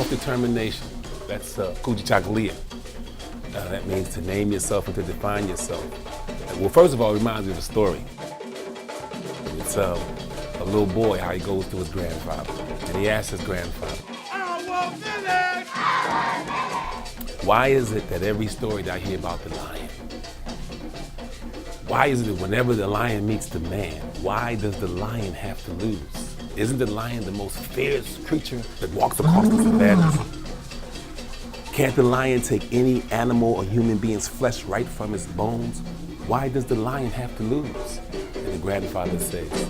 Self-determination. That's Kujichagulia. That means to name yourself and to define yourself. Well, first of all, it reminds me of a story. It's a little boy, how he goes to his grandfather. And he asks his grandfather, why is it that every story that I hear about the lion, why is it that whenever the lion meets the man, why does the lion have to lose? Isn't the lion the most fierce creature that walks across the savannas? Can't the lion take any animal or human being's flesh right from its bones? Why does the lion have to lose? And the grandfather says,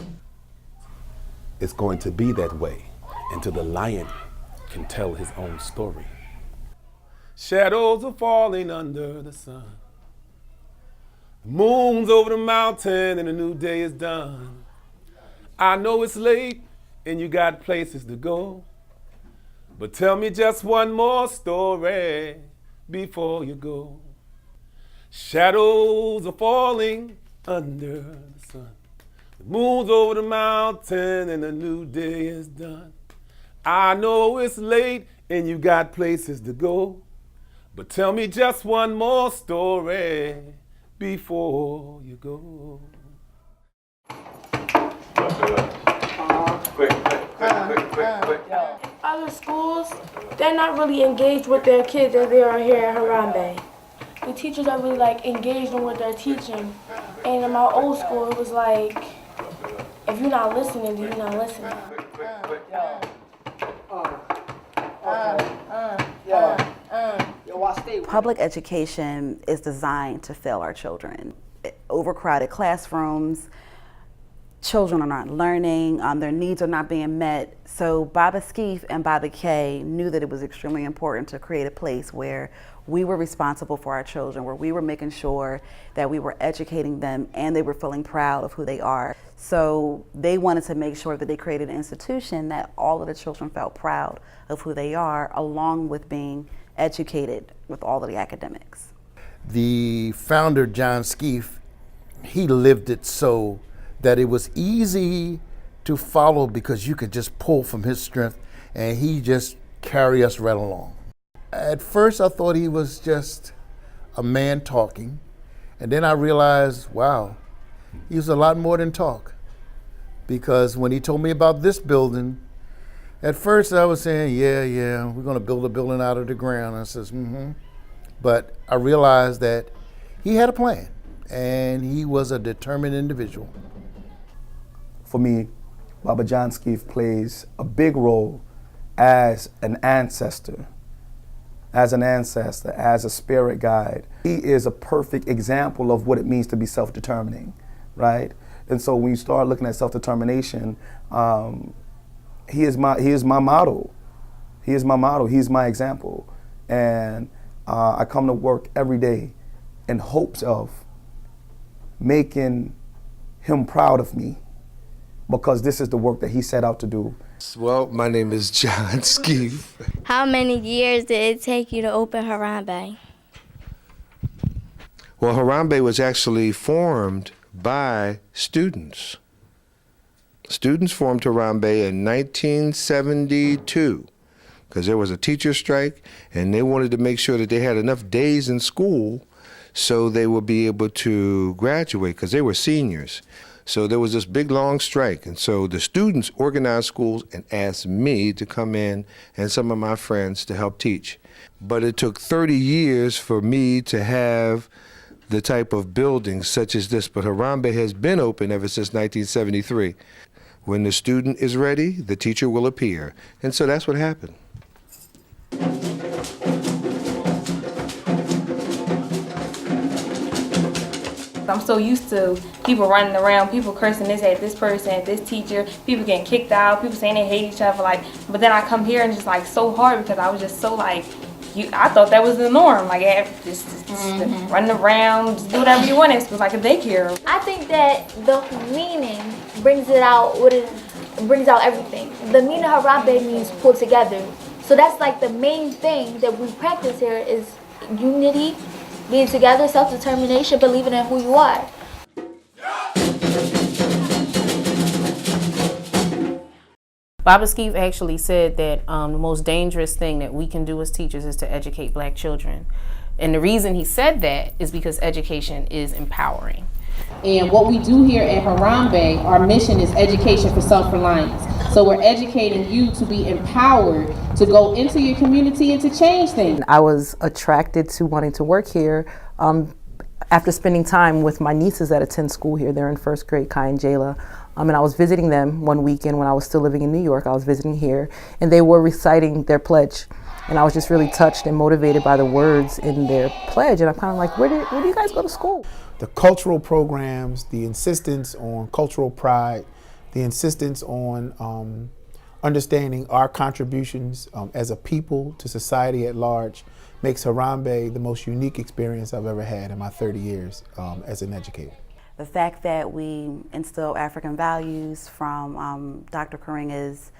it's going to be that way until the lion can tell his own story. Shadows are falling under the sun. The moon's over the mountain and a new day is done. I know it's late and you got places to go, but tell me just one more story before you go. Shadows are falling under the sun. The moon's over the mountain and a new day is done. I know it's late and you got places to go, but tell me just one more story before you go. Quick. Other schools, they're not really engaged with their kids as they are here at Harambee. The teachers are really engaged in what they're teaching. And in my old school, it was like, if you're not listening, then you're not listening. Public education is designed to fail our children. Overcrowded classrooms, children are not learning, their needs are not being met. So Baba Skeef and Baba K knew that it was extremely important to create a place where we were responsible for our children, where we were making sure that we were educating them and they were feeling proud of who they are. So they wanted to make sure that they created an institution that all of the children felt proud of who they are, along with being educated with all of the academics. The founder, John Skeef, he lived it so that it was easy to follow because you could just pull from his strength and he just carry us right along. At first I thought he was just a man talking, and then I realized, wow, he was a lot more than talk. Because when he told me about this building, at first I was saying, yeah, we're gonna build a building out of the ground. I says, But I realized that he had a plan and he was a determined individual. For me, Baba John Skeef plays a big role as an ancestor, as a spirit guide. He is a perfect example of what it means to be self-determining, right? And so when you start looking at self-determination, he is my model. He is my model. He's my example. And I come to work every day in hopes of making him proud of me, because this is the work that he set out to do. Well, my name is John Skeef. How many years did it take you to open Harambee? Well, Harambee was actually formed by students. Students formed Harambee in 1972 because there was a teacher strike and they wanted to make sure that they had enough days in school so they would be able to graduate because they were seniors. So there was this big long strike, and so the students organized schools and asked me to come in and some of my friends to help teach. But it took 30 years for me to have the type of buildings such as this, but Harambee has been open ever since 1973. When the student is ready, the teacher will appear. And so that's what happened. I'm so used to people running around, people cursing this at this person, at this teacher, people getting kicked out, people saying they hate each other, but then I come here and it's just so hard because I was just so I thought that was the norm, just running around, just do whatever you want. It was like a daycare. I think that the meaning brings it out, brings out everything. The meaning of Harambee means pull together. So that's the main thing that we practice here is unity, being together, self-determination, believing in who you are. Baba Skeef actually said that the most dangerous thing that we can do as teachers is to educate black children. And the reason he said that is because education is empowering. And what we do here at Harambee, our mission is education for self-reliance. So we're educating you to be empowered to go into your community and to change things. I was attracted to wanting to work here after spending time with my nieces that attend school here. They're in first grade, Kai and Jayla. And I was visiting them one weekend when I was still living in New York. I was visiting here, and they were reciting their pledge. And I was just really touched and motivated by the words in their pledge. And I'm kind of like, where do you guys go to school? The cultural programs, the insistence on cultural pride, the insistence on understanding our contributions as a people to society at large makes Harambee the most unique experience I've ever had in my 30 years as an educator. The fact that we instill African values from Dr. Karenga's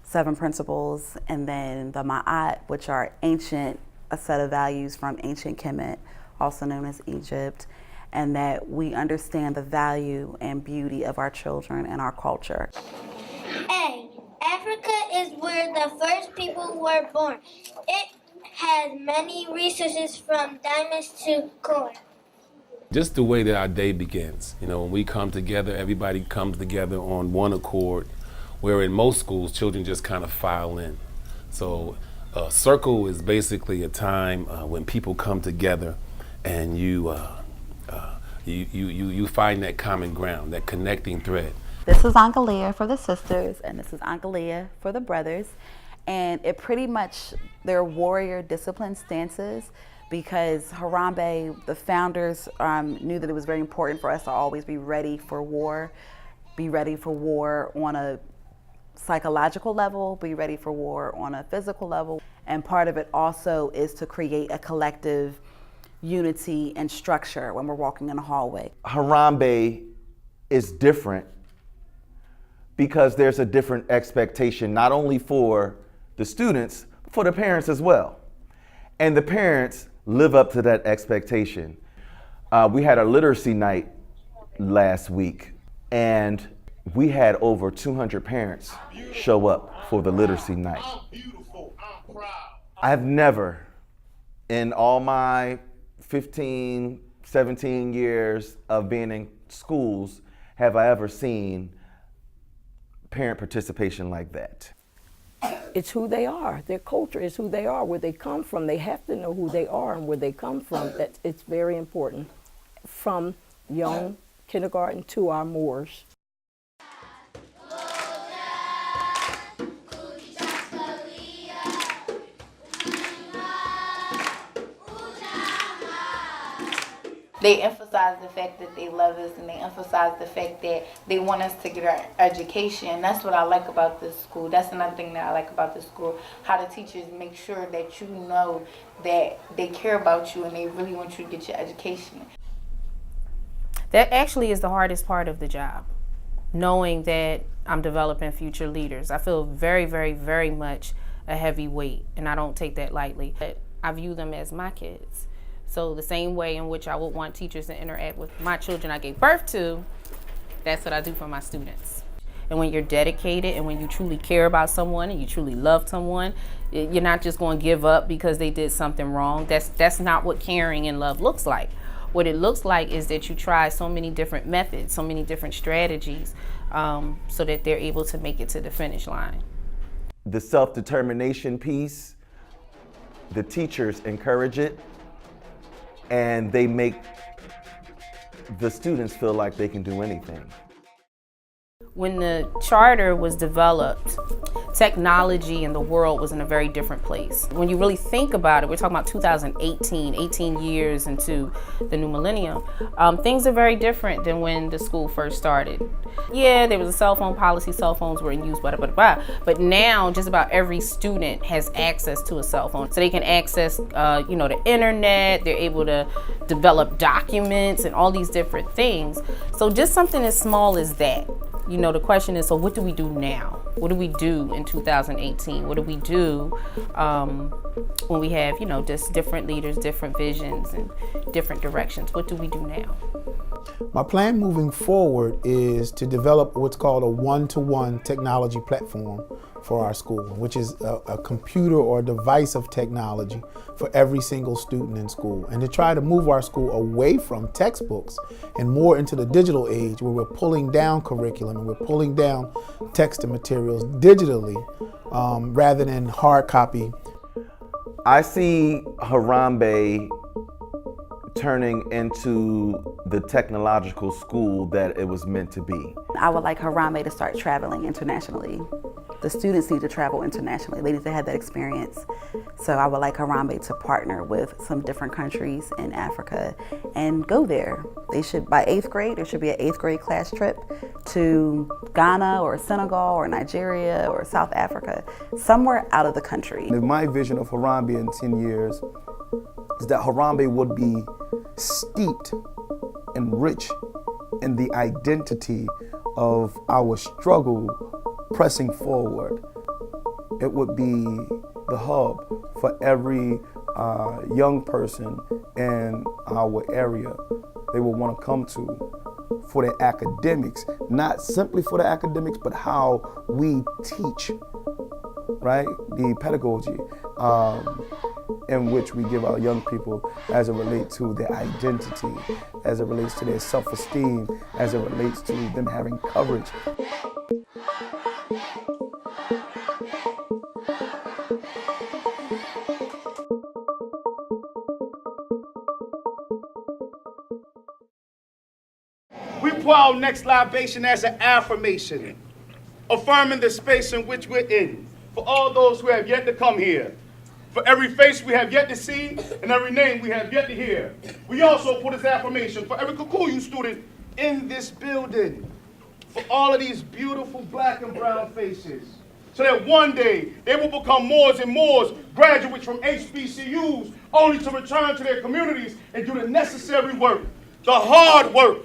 7 principles, and then the Ma'at, which are ancient, a set of values from ancient Kemet, also known as Egypt, and that we understand the value and beauty of our children and our culture. A. Africa is where the first people were born. It has many resources from diamonds to corn. Just the way that our day begins. You know, when we come together, everybody comes together on one accord, where in most schools, children just kind of file in. So a circle is basically a time when people come together and you find that common ground, that connecting thread. This is Angalia for the sisters, and this is Angalia for the brothers. And it pretty much, they're warrior discipline stances, because Harambee, the founders, knew that it was very important for us to always be ready for war on a psychological level, be ready for war on a physical level. And part of it also is to create a collective unity and structure when we're walking in a hallway. Harambee is different because there's a different expectation, not only for the students, but for the parents as well. And the parents live up to that expectation. We had a literacy night last week, and we had over 200 parents show up for the literacy night. I have never, in all my 15, 17 years of being in schools, have I ever seen parent participation like that. It's who they are. Their culture is who they are, where they come from. They have to know who they are and where they come from. It's very important, from young kindergarten to our Moors. They emphasize the fact that they love us, and they emphasize the fact that they want us to get our education. That's what I like about this school. That's another thing that I like about this school, how the teachers make sure that you know that they care about you and they really want you to get your education. That actually is the hardest part of the job, knowing that I'm developing future leaders. I feel very, very, very much a heavy weight, and I don't take that lightly. But I view them as my kids. So the same way in which I would want teachers to interact with my children I gave birth to, that's what I do for my students. And when you're dedicated and when you truly care about someone and you truly love someone, you're not just going to give up because they did something wrong. That's not what caring and love looks like. What it looks like is that you try so many different methods, so many different strategies, so that they're able to make it to the finish line. The self-determination piece, the teachers encourage it, and they make the students feel like they can do anything. When the charter was developed, technology in the world was in a very different place. When you really think about it, we're talking about 2018, 18 years into the new millennium. Things are very different than when the school first started. Yeah, there was a cell phone policy, cell phones were in use, but now just about every student has access to a cell phone. So they can access, the internet, they're able to develop documents and all these different things. So just something as small as that. The question is, so what do we do now? What do we do in 2018? What do we do when we have, just different leaders, different visions, and different directions? What do we do now? My plan moving forward is to develop what's called a one-to-one technology platform for our school, which is a computer or device of technology for every single student in school, and to try to move our school away from textbooks and more into the digital age where we're pulling down curriculum and we're pulling down text and materials digitally rather than hard copy. I see Harambee turning into the technological school that it was meant to be. I would like Harambee to start traveling internationally. The students need to travel internationally. They need to have that experience. So I would like Harambee to partner with some different countries in Africa and go there. They should, by 8th grade, there should be an 8th grade class trip to Ghana or Senegal or Nigeria or South Africa, somewhere out of the country. My vision of Harambee in 10 years is that Harambee would be steeped and rich in the identity of our struggle pressing forward. It would be the hub for every young person in our area they will want to come to for their academics, not simply for the academics, but how we teach, right? The pedagogy in which we give our young people as it relates to their identity, as it relates to their self-esteem, as it relates to them having coverage. We pour our next libation as an affirmation, affirming the space in which we're in, for all those who have yet to come here, for every face we have yet to see, and every name we have yet to hear. We also put this affirmation for every Kikuyu student in this building, for all of these beautiful black and brown faces, so that one day they will become Moors and Moors, graduates from HBCUs, only to return to their communities and do the necessary work, the hard work,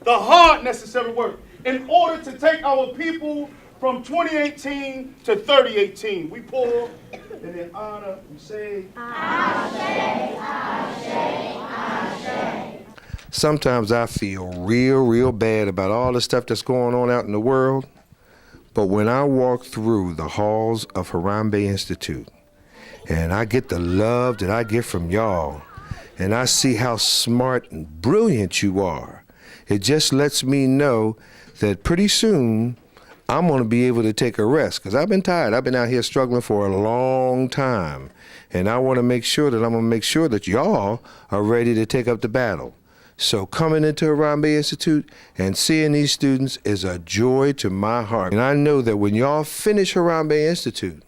the hard necessary work, in order to take our people from 2018 to 3018. We pour, and in honor, we say, Ashe, Ashe, Ashe. Sometimes I feel real bad about all the stuff that's going on out in the world. But when I walk through the halls of Harambee Institute and I get the love that I get from y'all, and I see how smart and brilliant you are, it just lets me know that pretty soon I'm going to be able to take a rest, because I've been tired. I've been out here struggling for a long time, and I want to make sure that y'all are ready to take up the battle. So coming into Harambee Institute and seeing these students is a joy to my heart. And I know that when y'all finish Harambee Institute,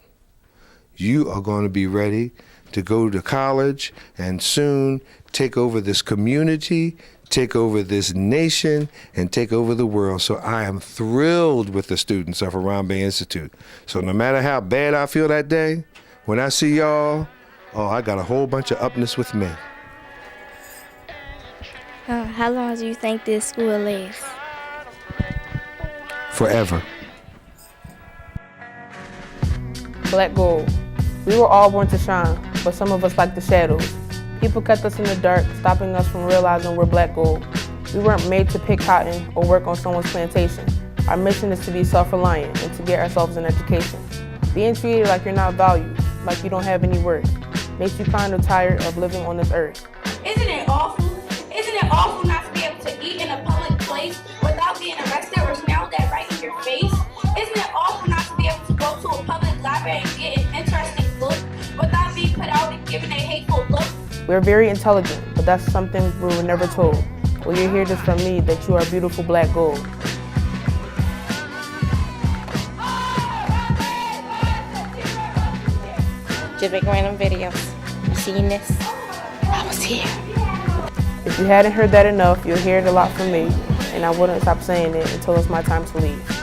you are going to be ready to go to college and soon take over this community, take over this nation, and take over the world. So I am thrilled with the students of Harambee Institute. So no matter how bad I feel that day, when I see y'all, I got a whole bunch of upness with me. How long do you think this school lasts? Forever. Black gold. We were all born to shine, but some of us like the shadows. People kept us in the dark, stopping us from realizing we're black gold. We weren't made to pick cotton or work on someone's plantation. Our mission is to be self-reliant and to get ourselves an education. Being treated like you're not valued, like you don't have any worth, makes you kind of tired of living on this earth. Isn't it awful? Isn't it awful not to be able to eat in a public place without being arrested or smelled at right in your face? Isn't it awful not to be able to go to a public library and get an interesting book without being put out and given a hateful look? We're very intelligent, but that's something we were never told. Well, you hear this from me, that you are beautiful black gold. Just make random videos. You seen this? I was here. If you hadn't heard that enough, you'll hear it a lot from me, and I wouldn't stop saying it until it's my time to leave.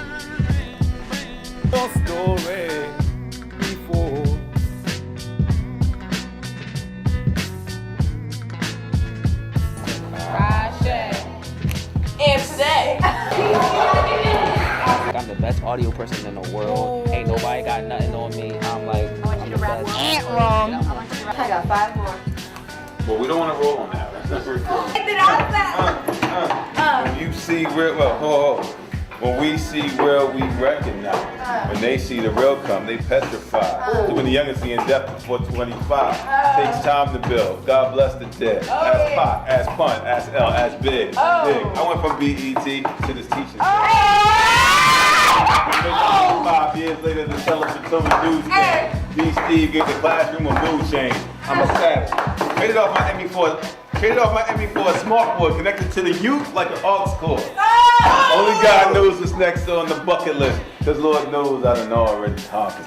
And today, I'm the best audio person in the world, Nobody got nothing on me. I'm like, I'm the best. Ain't wrong. I got 5 more. Well, we don't want to roll on that. Let's record. When you see real, when we see real, we recognize. When they see the real come, they petrify. When the youngest see in depth before 25, takes time to build. God bless the dead. Ask Pac, ask Punt, ask L, ask Big. Big. I went from BET to this teaching. 5 years later, the celebratory news game. B-Steve gave the classroom a mood change. I'm a savage. Traded off my ME4 a smart board connected to the youth like an aux cord. Only God knows what's next on the bucket list, because Lord knows I done already conquered.